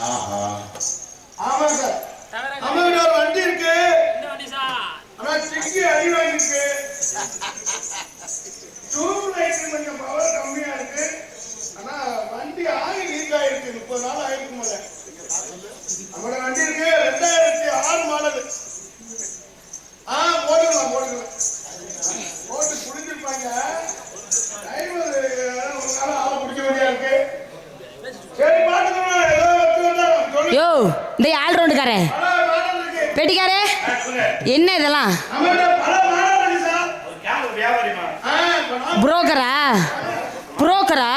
ஆமா சார். நம்ம கிட்ட ஒரு வண்டி இருக்கு. என்ன வண்டி சார்? ஆனா சிக்கி அடி வாங்கிருக்கு. டியூப் லைட் கொஞ்சம் பவர் கம்மியா இருக்கு. ஆனா வண்டி ஆயில் லீக் ஆயிருக்கு. 30 நாள் ஆயிருக்கு போல. நம்ம வண்டி இருக்கு 2006 மாடல். போடுக்கலாம் போட்டு குடிச்சிருப்பாங்க. டிரைவர் ஒரு நாள் ஆளை பிடிக்க வேண்டியா இருக்கு. சரி பாத்துக்கணும். ஏதோ யோ இந்த ஆல் ரவுண்டுக்காரே பெட்டிக்காரே என்ன இதெல்லாம் புரோக்கரா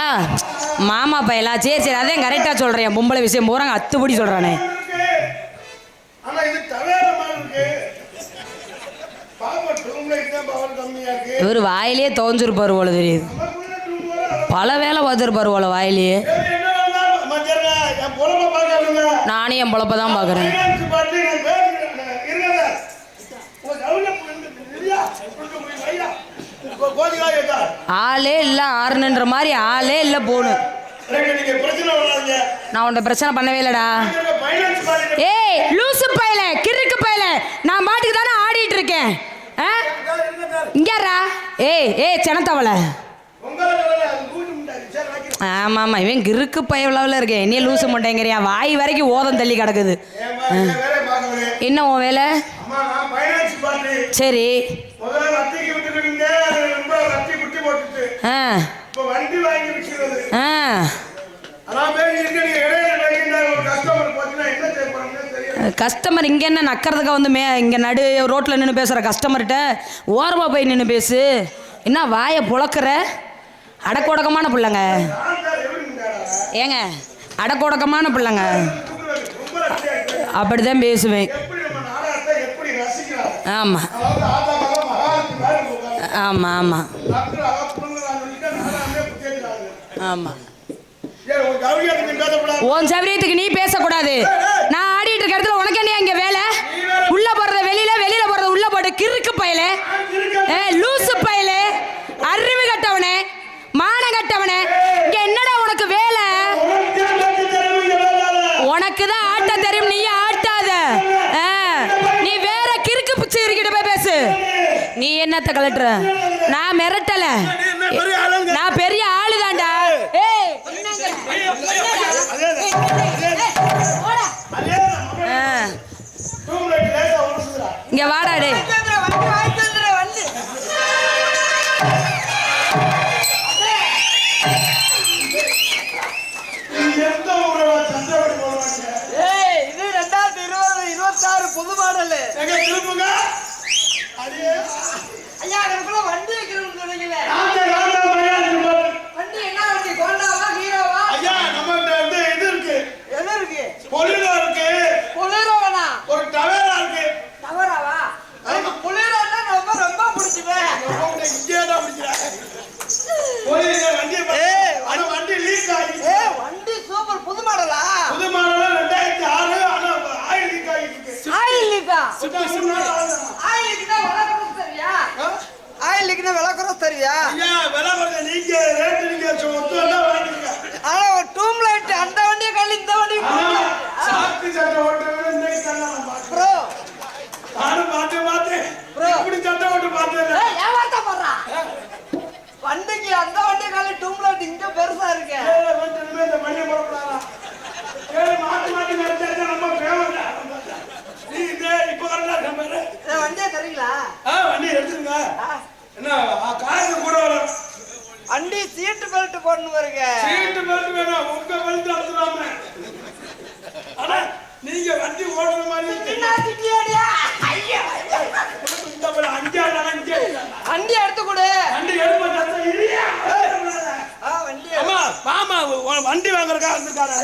மாமா பையலா? சரி சரி அதான் கரெக்டா சொல்றேன். பொம்பளை விஷயம் போறாங்க அத்துப்படி சொல்றானே. இவர் வாயிலே தோஞ்சிருப்பாரு போல தெரியுது. பல வேலை பார்த்துருப்பாரு போல வாயிலேயே. நானே என் பொழப்ப தான் பார்க்குறேன். ஆளே இல்லை ஆறுன்ற மாதிரி ஆளே இல்லை போகணும். நான் உன்ட பிரச்சனை பண்ணவே இல்லடா. ஏய் லூசு பையல கிறுக்கு பையல, நான் பாட்டுக்கு தானே ஆடிட்டு இருக்கேன். இங்கேரா ஏய் செனத்தவளை. ஆமா ஆமா இவன் கிறுக்கு பயவுல இருக்கேன். என்னைய லூசு மாட்டேங்கிறியா? வாய் வரைக்கும் ஓதம் தள்ளி கிடக்குது. என்ன உன் வேலை? சரி கஸ்டமர் இங்கே என்ன நக்கிறதுக்காக வந்து இங்கே நடு ரோட்டில் நின்று பேசுகிற கஸ்டமர்கிட்ட ஓரமாக போய் நின்று பேசு. என்ன வாயை புழக்கிற? அடக்கொடக்கமான பிள்ளைங்க ஏங்க, அடக்கொடக்கமான பிள்ளைங்க அப்படிதான் பேசுவேன். ஆமாம் ஆமாம் ஆமாம் ஆமாம். உன் சௌரியத்துக்கு நீ பேசக்கூடாது. நான் ஆடிட்டு இருக்க இடத்துல உனக்கு என்ன இங்கே வேலை? உள்ள போடுறத வெளியில, வெளியில போடுறத உள்ள போடு. கிறுக்கு பயலே, லூசு பயலே, அறிவு கட்டவனே, மான கட்டவனே, இங்க என்னடா உனக்கு வேலை? உனக்கு தான் ஆட்ட தெரியும், நீ ஆட்டாத. நீ வேற கிறுக்கு பிச்சு இருக்கிட்ட போய் பேசு. நீ என்னத்த கலட்டுற? நான் மிரட்டல, நான் பெரிய ஆளு தான்டா. இங்க வாடாடே. இது 2020-26 புது மாடல். ஐயா நமக்குள்ள வண்டி வைக்கணும்னு சொன்னீங்களே, வண்டி என்ன வண்டி? கோண்டாவா ஹீரோவா? ஐயா நம்மகிட்ட வந்து இது இருக்கு. என்ன இருக்கு? பொலிரோ இருக்கு. பொலிரோ வேணா, ஒரு டவேரா இருக்கு. டவேராவா? எனக்கு பொலிரோன்னா ரொம்ப ரொம்ப பிடிச்சுவே. இங்கே தான் பிடிச்சறேன். பொலிரோ வண்டி அது வண்டி லீக் ஆயிடுச்சு. வண்டி சூப்பர் புது மாடலா? புது மாடல் 2006. ஆனா ஆயில் லீக் ஆயிடுச்சு. ஆயில் லீக்கா? ஆயில் லீக்னா விலை சரியா? ஆயில் லீக்னா விலை குறைச்சு தருவியா? ஐயா விலை குறைச்சு நீங்க ரேட் நீங்க ஒத்துவா வாங்கிடுங்க. ஆனா ஒரு டூம் லைட் அந்த வண்டியை கழி இந்த வண்டி சாக்கு சட்டை ஓட்டுறது இன்னைக்கு கண்ணால பாத்து ப்ரோ. நானும் பாத்து ப்ரோ இப்படி சட்டை ஓட்டு பாத்துறேன். ஏன் வார்த்தை பண்றா? வண்டிக்கு அந்த வண்டியை கழி டூம் லைட் இங்க பெருசா இருக்கு. வந்து இந்த மணியை போடக்கூடாதா? மாத்தி நடந்தா நம்ம பேவல. நீ இப்ப வரல நம்ம வண்டியை தரீங்களா? வண்டி எடுத்துருங்க. என்ன காசு கூட வரும். வண்டி சீட்டு பெல்ட் போடணும் பாருங்க. சீட்டு பெல்ட் வேணாம், உங்க பெல்ட் அழுத்துறாம. ஆனா நீங்க வண்டி ஓடுற மாதிரி வண்டி எடுத்து கொடு. வண்டி வண்டி வாங்குறதுக்காக வந்திருக்காரு.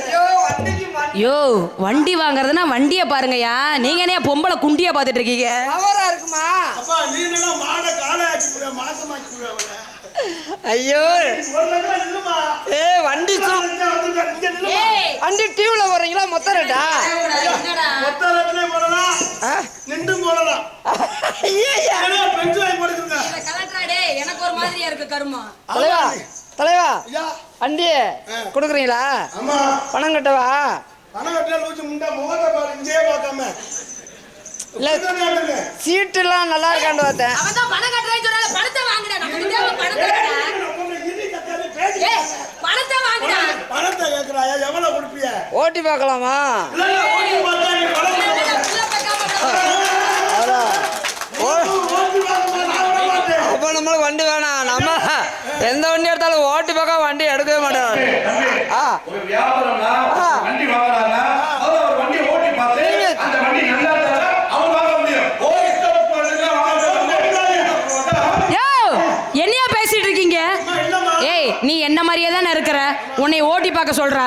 யோ வண்டி வாங்குறதுன்னா வண்டியை பாருங்கய்யா. நீங்க என்ன பொம்பளை குண்டியா பாத்துட்டு இருக்கீங்க? அவரா இருக்குமா? அப்பா நீ என்ன மாட காலை ஆக்கி புடியா, மாசமாக்கி புடியா அவள. ஐயோ வண்டி வண்டி டியூல போறீங்களா? மொத்த ரேட்டா? மொத்த ரேட்ல போறலாம், நின்று போறலாம். ஐயா பெஞ்சு வாங்கி போடுங்க. இத கலட்றாடே, எனக்கு ஒரு மாதிரியா இருக்கு கருமா. தலைவா வண்டி கொடுக்குறீங்களா? ஆமா. பணம் கட்டவா? பணம் கட்டியா லூச்சு முண்டா முகத்தை பாரு இங்கே பார்க்காம. இல்ல இப்படிதானே ஆடுங்க. சீட்டு எல்லாம் நல்லா இருக்கான்னு பார்த்தேன். அவன் தான் பணம் கட்டுறேன்னு சொன்னால பணத்தை வாங்குடா. நமக்கு தேவை பணத்தை. நான் உன்னை இடி கத்தாதே பேசி. ஏய் பணத்தை வாங்குடா. பணத்தை கேக்குறாயா? எவ்வளவு கொடுப்பிய? ஓட்டி பார்க்கலாமா? இல்ல ஓடி பார்த்தா நீ பணம் ஓடி வாங்கமா நான் விட மாட்டேன். அப்ப நம்மளுக்கு வண்டி வேணாம். நம்ம எந்த வண்டி எடுத்தாலும் ஓட்டி பார்க்க வண்டி எடுக்கவே மாட்டோம். ஒரு வியாபாரம்னா வண்டி வாங்குறாங்க, அவர் ஒரு வண்டி ஓட்டி பார்த்து அந்த வண்டி நல்லா இருந்தா அவர் வாங்க முடியும். என்னையா பேசிட்டு இருக்கீங்க? ஏய் நீ என்ன மாதிரியே தானே இருக்கிற, உன்னை ஓட்டி பார்க்க சொல்றா.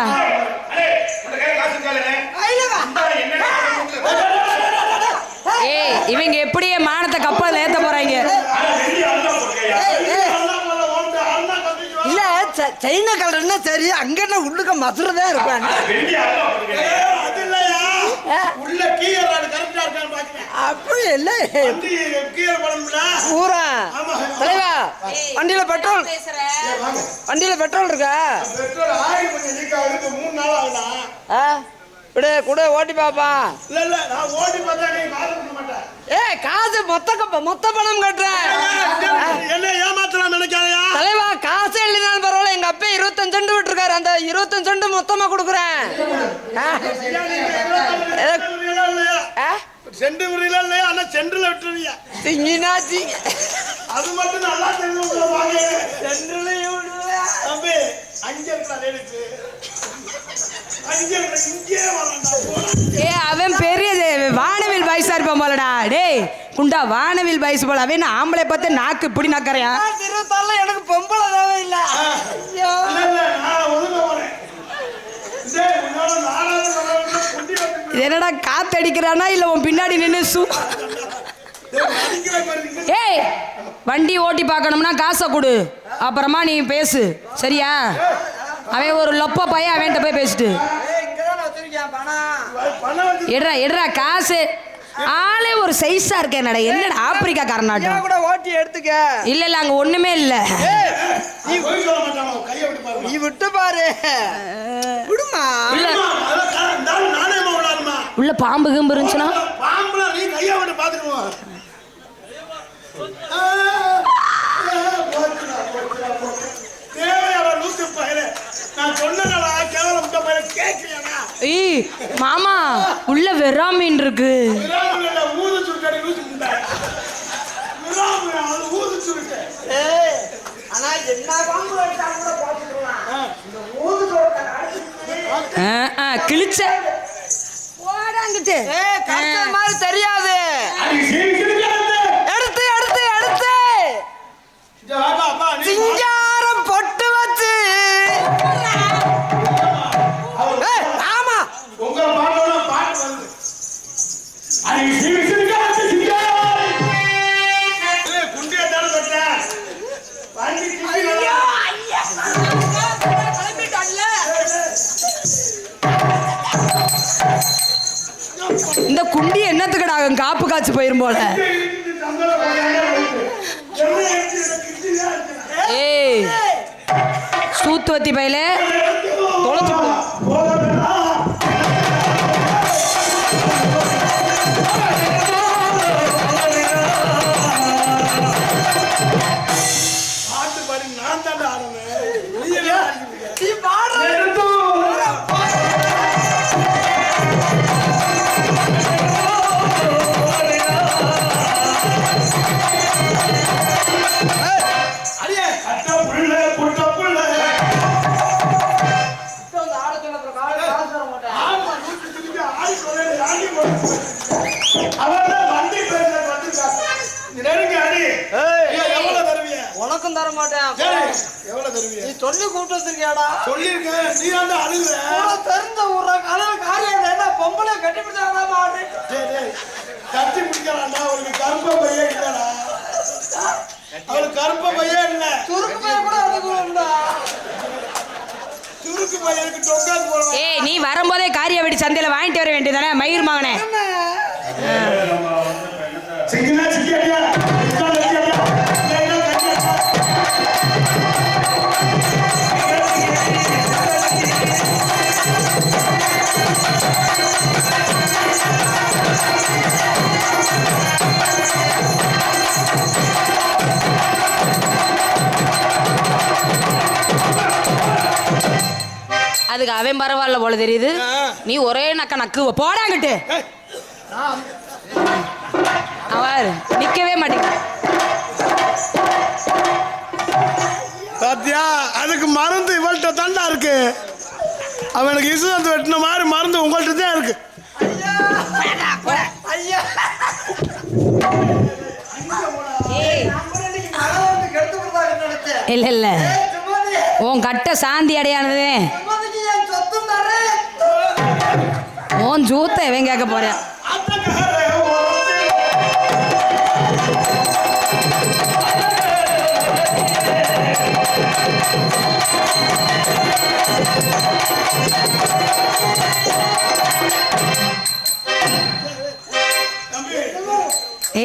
ஏய் இவங்க எப்படியே மானத்தை கப்பல் ஏத்த போறாங்க. இல்ல சைனா கலர்னா சரி, அங்க என்ன உள்ளுக்க மதுரதான் இருப்பாங்க. அது இல்லையா? உள்ள கீயர் ராடு கரெக்டா இருக்கான்னு பாக்கிறேன். அப்படி இல்ல வண்டி கீயர் படம்ல பூரா ஆமா. தலைவா வண்டியில பெட்ரோல் வாங்க. வண்டியில பெட்ரோல் இருக்கா? பெட்ரோல் ஆயில் கொஞ்சம் லீக் ஆகுது. 3 நாள் ஆகுதா? விடு கூட ஓட்டி பாப்பா. இல்ல இல்ல நான் ஓடி பார்த்தா நீ காசு கொடுக்க மாட்டேன். காசு மொத்த பணம் கட்டுறேன். என்ன ஏமாத்தலாம் நினைக்காதயா? தலைவா காசு இல்லைனாலும் பரவாயில்ல, எங்க அப்பா 25 சென்ட் விட்டுருக்காரு, அந்த 25 சென்ட் மொத்தமா கொடுக்குறேன். செண்டு முறையில இல்லையா? ஆனா சென்ட்ரல விட்டுருவியா? திங்கினாச்சி அது மட்டும் நல்லா தெரிஞ்சு வாங்க. சென்ட்ரலையும் விடுவேன். தம்பி அங்க இருக்கா லேடிச்சு அங்க இருக்க இங்கே வரண்டா போடா. ஏ அவன் பெரிய வானவில் பாய்ஸா இருப்பான் போலடா. டேய் குண்டா வானவில் பாய்ஸ் போல. அவன் ஆம்பளை பார்த்து நாக்கு இப்படி நக்கறையா? திருத்தால எனக்கு பொம்பளை தேவை இல்ல. ஐயோ இல்ல இல்ல நான் ஒதுங்க போறேன். டேய் உன்னால நாலாவது வரவங்க குண்டி வந்து என்னடா காத்தடிக்கிறானா இல்ல உன் பின்னாடி நின்னு டேய் அடிக்கிற பாருங்க. ஏய் வண்டி ஓட்டி பார்க்கணும்னா காசை கொடு, அப்புறமா நீ பேசு சரியா? அவன் ஒரு லொப்ப பையன், அவன்கிட்ட போய் பேசிட்டு இங்கதான் வச்சிருக்கேன் பணம். பணம் வந்து எடுறா காசு. ஆளே ஒரு சைஸா இருக்கேன். என்னடா ஆப்பிரிக்கா காரனாட்டம். கூட ஓட்டி எடுத்துக்க. இல்ல இல்ல அங்க ஒண்ணுமே இல்ல. நீ போய் சொல்ல மாட்டானோ கையை விட்டு பாரு. நீ விட்டு பாரு. விடுமா? இல்ல நானே விடாதுமா. உள்ள பாம்பு கிம்பு இருந்துச்சுன்னா பாம்புல நீ கையை விட்டு பாத்துக்குவோம். தேவையான லூசு பையல நான் சொன்னடா கேவலம் முட்டை பையல கேட்கலையாடா? ஏய் மாமா உள்ள வெறா மீன் இருக்கு. விராமல ஊது சுருக்கடி லூசு முட்டை. விராமல அது ஊது சுருக்கை. ஆனா என்ன பாம்பு வச்சா கூட பாத்துக்கலாம். இந்த ஊது சொல்ற கிழிச்ச போடாங்கிட்டு கஷ்ட மாதிரி தெரியாது. எடுத்து எடுத்து எடுத்து சிங்காரம் பொட்டு வச்சு. ஆமா உங்க பாட்டோட பாட்டு வந்து குண்டியா தானே சொன்னேன். இந்த குண்டி என்னத்துக்கடா காப்பு காய்ச்சி போயிரும் போல. ஏய் சூத்துவத்தி பையில தொலைச்சு பாட்டு பாடி நான் தான் ஆடுவேன். நீ பாடுற அடியே கட்ட புள்ள புட்ட புள்ள ஆமா நூத்தி திருப்பி ஆடி சொல்ல ஆடி போடு. அவன் வண்டி பேச வந்துட்டான். நீ நெருங்கி அடி. எவ்வளவு தருவிய? உனக்கும் தர மாட்டேன். எவ்வளவு தருவிய? நீ சொல்லி கூப்பிட்டு வச்சிருக்கியாடா? சொல்லிருக்கேன். நீ ஆண்டு அழுகுற. தெரிஞ்ச ஊர்ல கலர் காரியம் என்ன பொம்பளை கட்டி பிடிச்சாடா மாடு. கட்டி பிடிக்கலாம்டா. அவளுக்கு கருப்ப பையே இல்லடா. அவளுக்கு கருப்ப பையே இல்ல. சுருக்கு பைய கூட அதுக்கு உண்டா? சுருக்கு பையனுக்கு டொங்காக்கு போடுவான். ஏய் நீ வரும்போதே காரிய வெடி சந்தையில வாங்கிட்டு வர வேண்டியதானே மயிர் மகனே. சிங்கினா சிக்கியா அவன் பரவாயில்ல போல தெரியுது. நீ ஒரே நக்கு போடாங்கிட்டு அவர் நிக்கவே மாட்டேங்க. பாத்தியா, அதுக்கு மருந்து இவள்கிட்ட தாண்டா இருக்கு. அவனுக்கு இசுவந்து வெட்டின மாதிரி மருந்து உங்கள்கிட்ட தான் இருக்கு. ஐயா இல்ல இல்ல உன் கட்ட சாந்தி அடையானது உன் ஜூத்த இவன் கேட்க போறேன்.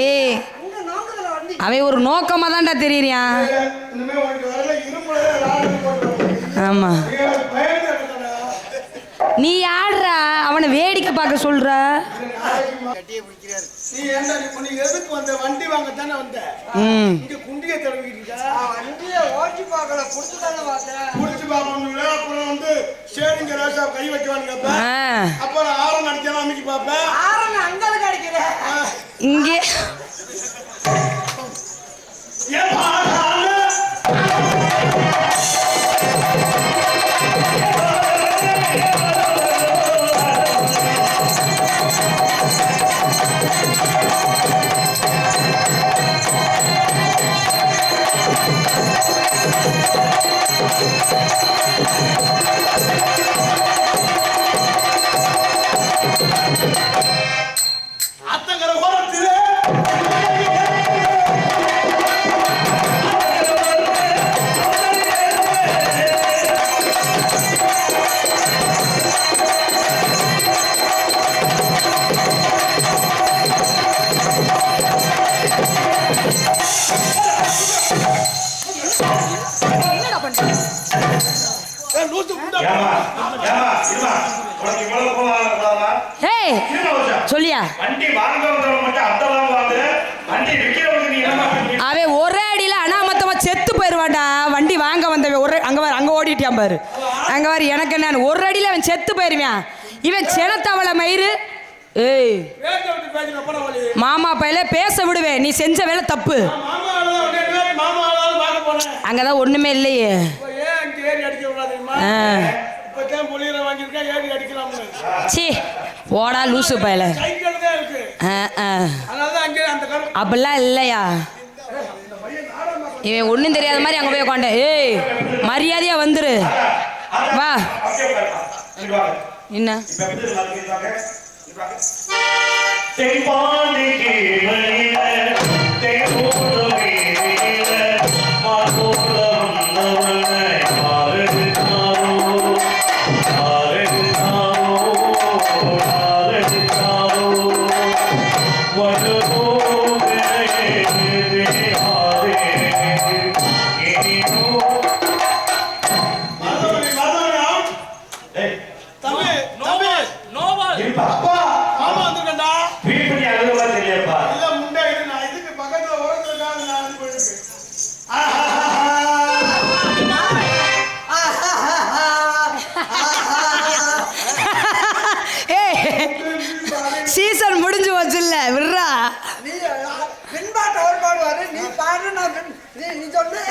ஏய் அவன் ஒரு நோக்கமா தான்டா தெரியுறியான். ஆமா நீ ஆடுறா, அவனை வேடிக்கை பார்க்க சொல்ற. எதுக்கு வந்த? வண்டி வாங்க தானே வந்த. குண்டியை தடவிட்டு வண்டியை ஓட்டி பார்க்கல, புடிச்சு தானே பார்த்தேன். புடிச்சு பார்க்கணும். அப்புறம் வந்து சரிங்க ராசா கை வைக்கவான்னு அப்புறம் ஆரம் அடிச்சாலும் அமைக்க பார்ப்பேன். ஆரம் அங்கே அடிக்கிறேன். இங்கே சொல்லியா அவன் ஒரே அடியில அனாமத்தமா செத்து போயிருவான்டா. வண்டி வாங்க வந்தவன் ஒரு அங்க ஓடிட்டான் பாரு. அங்க பாரு எனக்கு என்ன ஒரு அடியில அவன் செத்து போயிருவான். இவன் செனத்தவள மயிறு. ஏய் மாமா பையில பேச விடுவேன். நீ செஞ்ச வேலை தப்பு. அங்கதான் ஒண்ணுமே இல்லையே. சி போடா லூசு பையல. அப்படிலாம் இல்லையா? இவன் ஒன்றும் தெரியாத மாதிரி அங்கே போய் உட்காந்து ஏய் மரியாதையா வந்துரு வா. என்ன சீசன் முடிஞ்சு வச்சுல்ல விட்றா. பின்பாட்டு அவர் பாடுவாரு, நீ பாடு, நீ சொல்லு.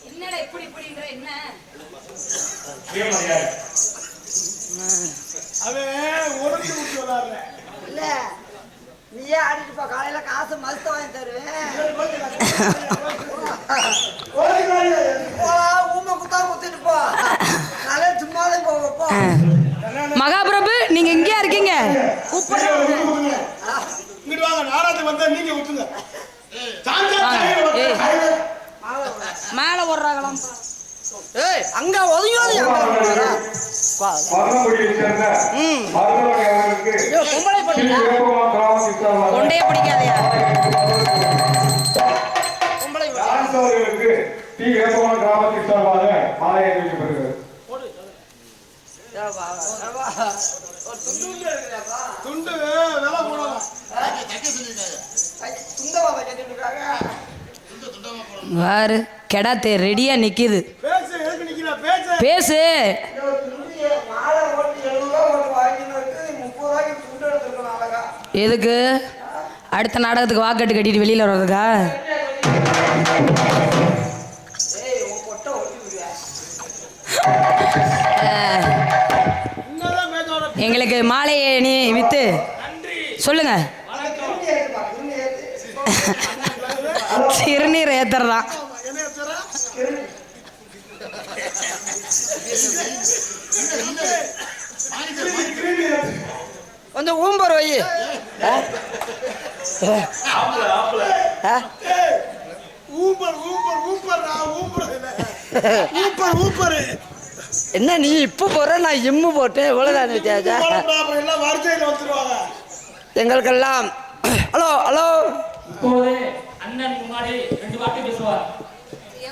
என்னடா இப்படி இப்படின்ற என்ன அவன் உடச்சு விட்டு விளாடுற இல்ல நீயே ஆடிட்டு போ, காலையில காசு மஸ்த வாங்கி தருவேன். ஊமை குத்தா குத்திட்டு போ, காலையில சும்மாதான் போவோம். மகாபிரபு நீங்க இங்கேயா இருக்கீங்க? இங்கிட்டு வாங்க, நாராஜ் வந்தா நீங்க விட்டுங்க. மேல ஓடுறாங்களாம். ஏய் அங்க ஒதுங்கி கொண்டைய பிடிக்காதயா? கிராமத்தின் சார்பாக மாலை அணிவிக்கப்படுகிறது. துண்டு விலை போடலாம். வாரு கெடாத்தே ரெடியா நிக்குது. பேசு, எதுக்கு நிக்கிற? பேசு. பேசு. எதுக்கு? அடுத்த நாடகத்துக்கு வாக்கெட்டு கட்டிட்டு வெளியில வர்றதுக்கா? எங்களுக்கு மாலையை நீ வித்து சொல்லுங்க. சிறுநீர் ஏத்துறதான். கொஞ்சம் ஊம்பர் வை. என்ன நீ இப்ப போற, நான் இம்மு போட்டேன். இவ்வளவுதான் வித்தியாசம். எங்களுக்கெல்லாம் ஹலோ ஹலோ. அண்ணன் முன்னாடி 2 வார்த்தை பேசுவார்.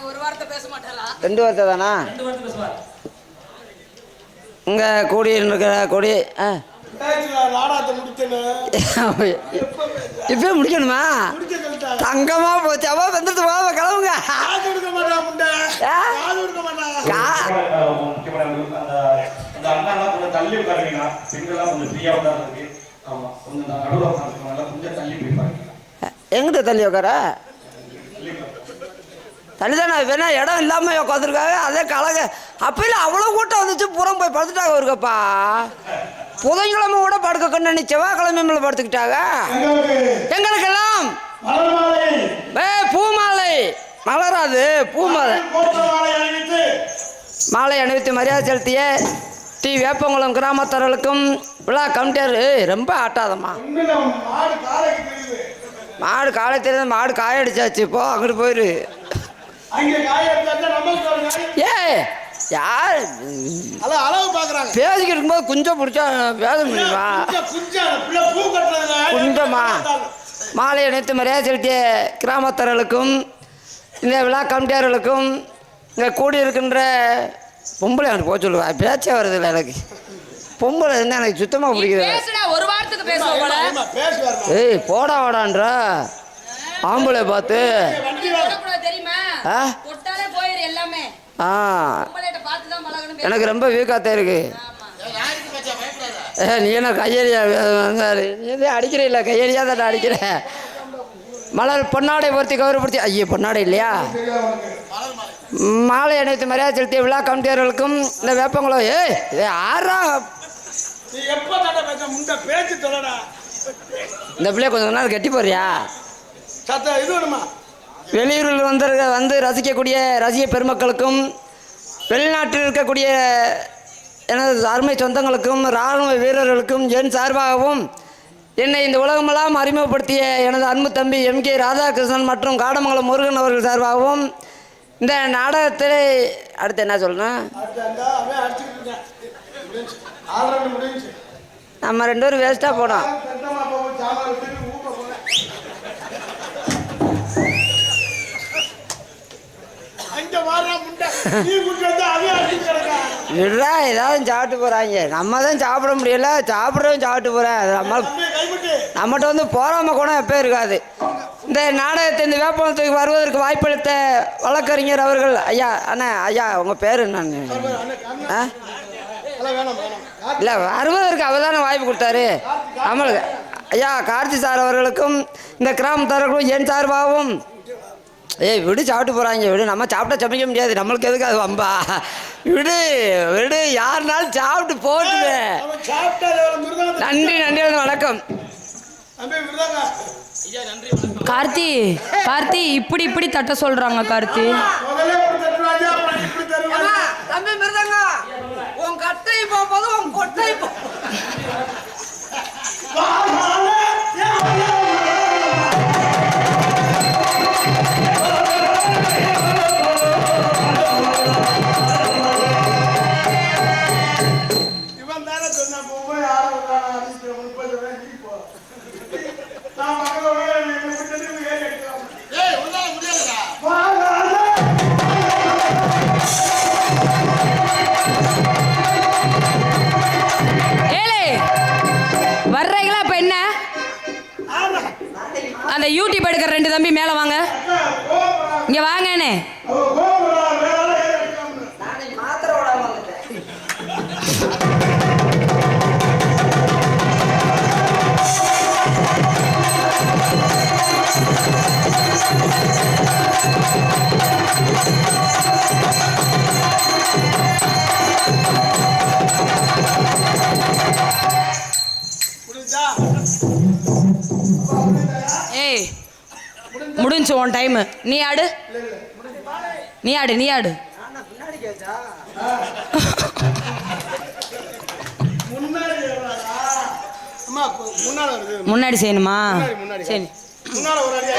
ஒரு வார்த்தை பேச மாட்டாரா? 2 வார்த்தை தானா? 2 வார்த்தை பேசுவார். இங்க கூடி இருக்கிற கொடி இப்ப முடிக்கணுமா? தங்கமா போச்சு. அவ வந்துட்டு போவ கிளம்புங்க. தள்ளி உட்காருங்க. பெண்கள்லாம் கொஞ்சம் ஃப்ரீயா உட்கார்றதுக்கு. ஆமா, கொஞ்சம் நடுவுல உட்கார்ந்துக்கனால கொஞ்சம் தள்ளி போய் பாருங்க. எங்கிட்ட தள்ளி உட்கார? தள்ளிதானே வேணா, இடம் இல்லாம உட்காந்துருக்காங்க. அதே கலக அப்பயில அவ்வளோ கூட்டம் வந்துச்சு. புறம் போய் படுத்துட்டாங்க ஒருக்கப்பா. புதன்கிழமை கூட படுக்க கண்ணு செவ்வாய்க்கிழமை மேல படுத்துக்கிட்டாங்க. எங்களுக்கெல்லாம் பூமாலை மலராது. பூமாலை மாலை அணிவித்து மரியாதை செலுத்திய டி வேப்பங்குளம் கிராமத்தர்களுக்கும் விழா கமிட்டியார். ரொம்ப ஆட்டாதம்மா. மாடு காலை தெரியாது. மாடு காயடிச்சாச்சு. போ அங்கிட்டு போயிரு. ஏ யார் பேசிக்கிட்டு இருக்கும்போது குஞ்சம் பிடிச்சா பேச முடியுமா? குஞ்சமா? மாலை அணிவித்து மரியாதை செலுத்திய கிராமத்தர்களுக்கும் இந்த விழா கமிட்டியார்களுக்கும் இங்கே கூடியிருக்கின்ற பொம்பளை எனக்கு போக சொல்லுவா. பேச்சே வருது இல்லை எனக்கு. பொம்பளை என்ன எனக்கு சுத்தமாக பிடிக்குது. ஒரு வாரத்துக்கு பேசுவோம். ஏய் போடா வாடான்ற ஆம்பளை பார்த்து எனக்கு ரொம்ப வீக்காத்தான் இருக்கு. நீ என்ன கையெறியா நீ அடிக்கிற இல்லை? கையெறியா தான் அடிக்கிற. மலர் பொன்னாடை பொருத்தி கௌரவப்படுத்தி. ஐயோ பொன்னாடை இல்லையா? மாலை அணிவித்து மரியாதை செலுத்திய விழா கமிட்டியார்களுக்கும் இந்த வேப்பங்குளம். ஏய் இது ஆறா இந்த பிள்ளைய கொஞ்சம் நேரம் கட்டி போறியா? வெளியூரில் வந்து ரசிக்கக்கூடிய ரசிக பெருமக்களுக்கும் வெளிநாட்டில் இருக்கக்கூடிய எனது அருமை சொந்தங்களுக்கும் இராணுவ வீரர்களுக்கும் என் சார்பாகவும் என்னை இந்த உலகமெல்லாம் அறிமுகப்படுத்திய எனது அன்பு தம்பி MK ராதாகிருஷ்ணன் மற்றும் காடமங்கலம் முருகன் அவர்கள் சார்பாகவும் இந்த நாடகத்தில் அடுத்து என்ன சொல்லணும்? நம்ம 2 பேரும் வேஸ்ட்டாக போனோம். விடுறா, ஏதாவது சாப்பிட்டு போறாங்க. நம்ம தான் சாப்பிட முடியல. சாப்பிட்றவன் சாப்பிட்டு போறேன். நம்மகிட்ட வந்து போறாம கூட எப்போ இருக்காது. இந்த நாடகத்தை இந்த வேப்பனத்துக்கு வருவதற்கு வாய்ப்பளித்த வழக்கறிஞர் அவர்கள். ஐயா அண்ணா, ஐயா உங்க பேர் என்னன்னு? இல்லை வருவதற்கு அவர் தானே வாய்ப்பு கொடுத்தாரு நம்மளுக்கு. ஐயா கார்த்தி சார் அவர்களுக்கும் இந்த கிராமத்தார்களும் என் சார்பாகவும். ஏய் விடு, சாப்பிட்டு போகிறாங்க விடு. நம்ம சாப்பிட்டா சமைக்க முடியாது. நம்மளுக்கு எதுக்கு அது வம்பா? விடு விடு, யாருனாலும் சாப்பிட்டு போட்டுவே. நன்றி நன்றி வணக்கம். கார்த்தி கார்த்தி இப்படி இப்படி தட்ட சொல்றாங்க. கார்த்தி தம்பி மிருதங்க, உன் கட்டை போகும்போது உன் கொட்டை இவன் தானே சொன்ன பொம்மை யாரும் 30 ரூபாய் போ நான் மகளோட வர்றீங்களா இப்ப என்ன அந்த யூடியூப் எடுக்கிற 2 தம்பி மேல வாங்க இங்க வாங்கண்ணே ஏய் முடிஞ்சு உன் டைம் நீ ஆடு முன்னாடி செய்யணுமா சரி முன்னால ஒரு அடி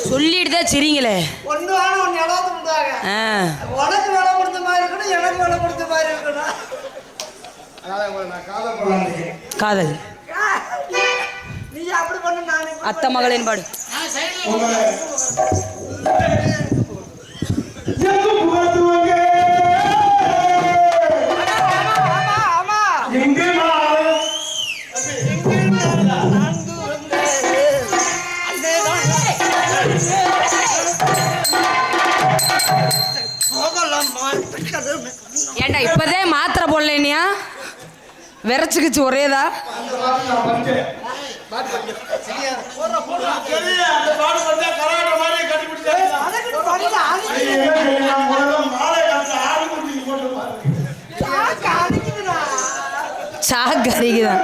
சொல்லிட்டுதான் சிரிங்களே ஒன்று வேணும் ஒன்று எவ்வளோ பண்ணுவாங்க உனக்கு வேலை கொடுத்த மாதிரி இருக்கணும் எனக்கு வேலை கொடுத்த மாதிரி இருக்கணும் காதல் நீ அப்படி பண்ணு நானே அத்தை மகளின் பாடு ஏண்டா இப்பதே மாத்திரை போடலையா விரைச்சுக்குச்சு ஒரேதா சாக்கு அடிக்குதான்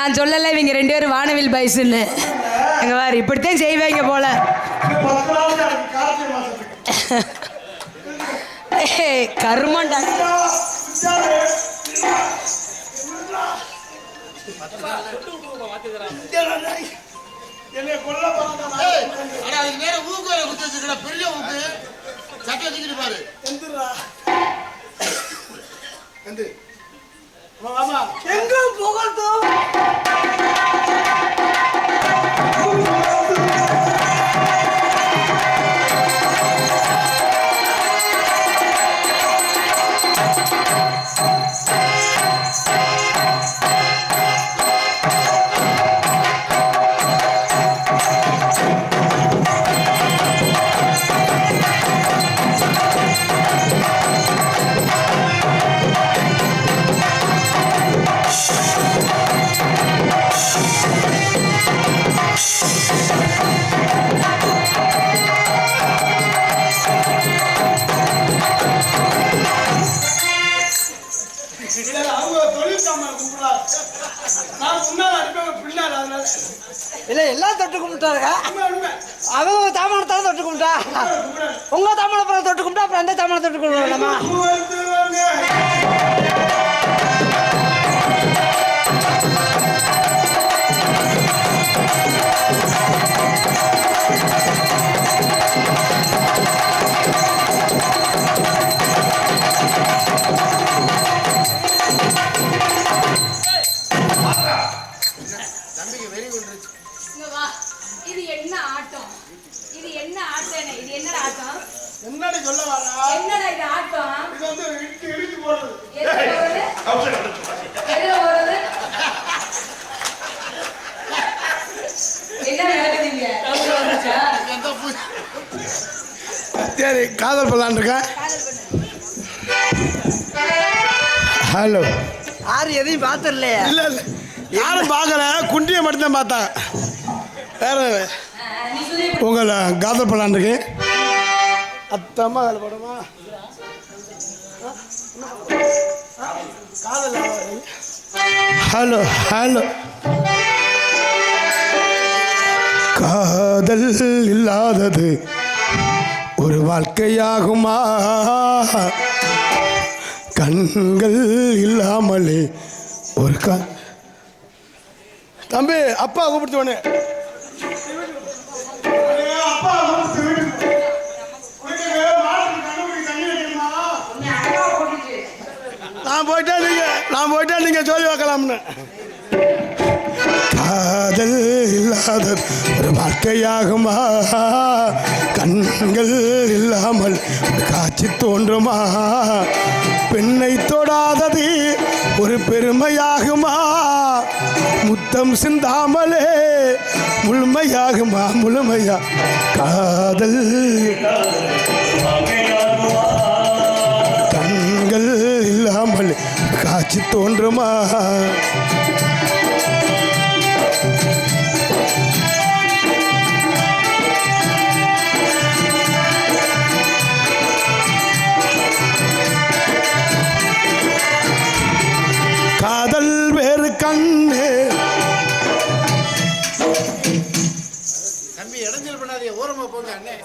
நான் சொல்லலை இவங்க 2 பேரும் வானவில் பாய்ஸ்ன்னு. எங்க பாரு இப்படித்தான் செய்வாங்க போல. கருமண்டா என்னை கொல்ல பெரிய ஊக்கு சட்டை தூக்கிட்டு பாரு. எங்க புகழ்ந்தோம் இல்லை எல்லாம் தொட்டு கும்பிட்டாருங்க. அவங்க தாமனத்தாலும் தொட்டு கும்பிட்டா, உங்க தாமனை தொட்டு கும்பிட்டா அப்புறம் அந்த தாமனை தொட்டு கும்பிடலாமா? இது என்ன ஆட்டம்? இது என்ன ஆட்டம்? இது என்ன ஆட்டம்? என்னடி சொல்ல வரா? என்னடா இது ஆட்டம்? இது வந்து இடிச்சு போறது. எதுல போறது? என்ன நடக்குதுங்க? சரி காதல் பண்ணலான் இருக்கேன். ஹலோ. யாரும் எதையும் பார்த்துடலையா? இல்லை இல்லை யாரும் பார்க்கல, குண்டியை மட்டும்தான் பார்த்தாங்க. வேற உங்களை காதல் பண்ணலான் இருக்கு. அத்தம்மா வேலை போடுமா காதல். Hello hello. காதல் இல்லாதது ஒரு வாழ்க்கையாகுமா? கண்கள் இல்லாமலே ஒரு தம்பி அப்பா கூப்பிடுத்து நான் போயிட்டா நீங்க சொல்லி வைக்கலாம்னு. காதல் இல்லாத ஒரு வாழ்க்கையாகுமா? கண்கள் இல்லாமல் காட்சி தோன்றுமா? பெண்ணை தொடாதது ஒரு பெருமையாகுமா? முத்தம் சிந்தாமலே முழுமையாகுமா? முழுமையா காதல் கண்கள் இல்லாமல் காட்சி தோன்றுமா? காதல் வேறு கண்ணு. தம்பி இடைஞ்சல் பண்ணாதே, ஓரமா போங்க அண்ணே.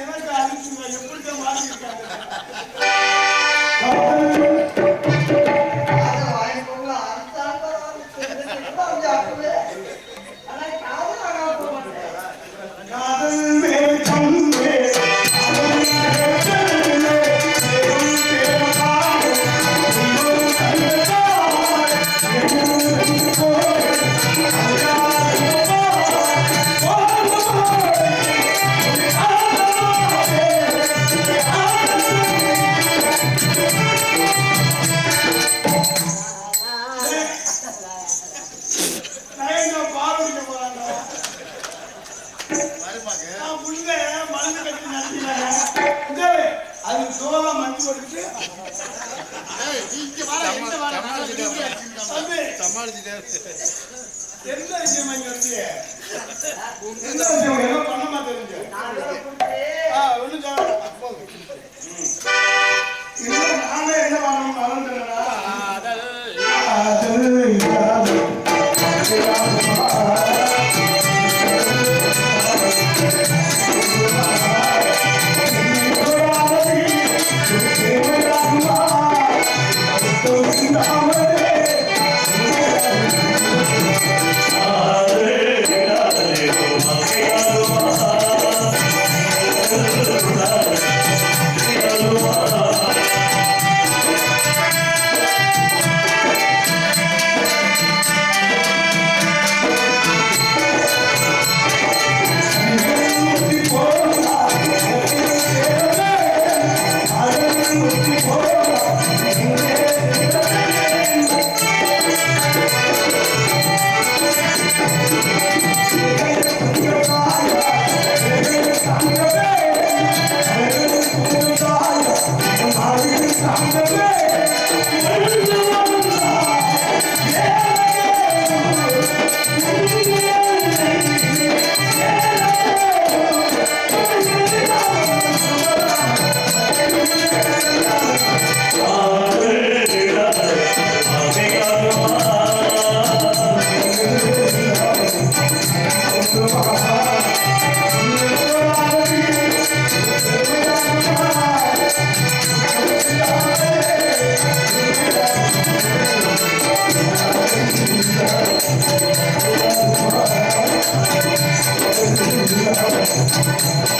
எனக்கு அழிச்சுங்க எப்படி மாறியிருக்காங்க. இன்னும் நானே என்ன பண்ணணும் மறந்துட்டேனா? Thank you.